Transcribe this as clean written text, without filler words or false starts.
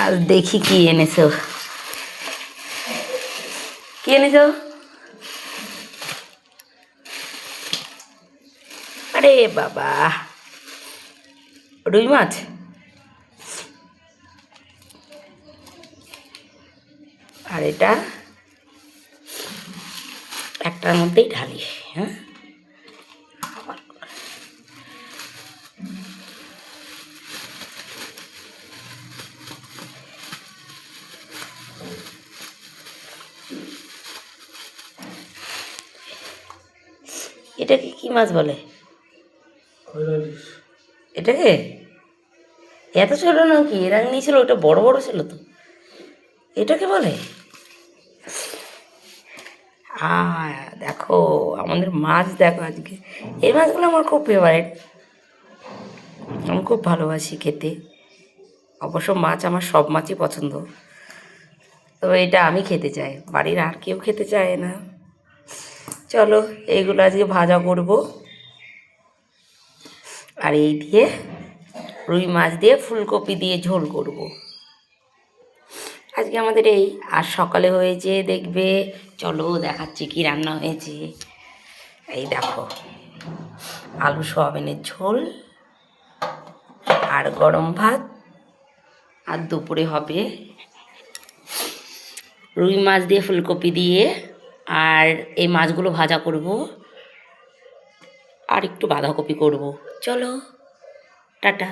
আর দেখি কি এনেছো, কি এনেছো? আরে বাবা, রুই মাছ। আর এটা একটার মধ্যেই ঢালি। হ্যাঁ, এটাকে কি মাছ বলে? এটাকে এত ছোট নাকি? এর আগে নিয়েছিল ওটা বড় বড় ছিল তো। এটাকে বলে দেখো আমাদের মাছ, দেখো আজকে এই মাছগুলো আমার খুব ফেভারিট, আমি খুব ভালোবাসি খেতে। অবশ্য মাছ আমার সব মাছই পছন্দ, তবে এটা আমি খেতে চাই, বাড়ির আর কেউ খেতে চায় না। চলো এইগুলো আজকে ভাজা করব, আর এই দিয়ে রুই মাছ দিয়ে ফুলকপি দিয়ে ঝোল করব আজকে আমাদের এই। আর সকালে হয়েছে দেখবে, চলো দেখাচ্ছি কি রান্না হয়েছে। এই দেখো, আলু সোয়াবিনের ঝোল আর গরম ভাত, আর দুপুরে হবে রুই মাছ দিয়ে ফুলকপি দিয়ে, আর এই মাছগুলো ভাজা করব, আর একটু বাঁধাকপি করব। চলো টাটা।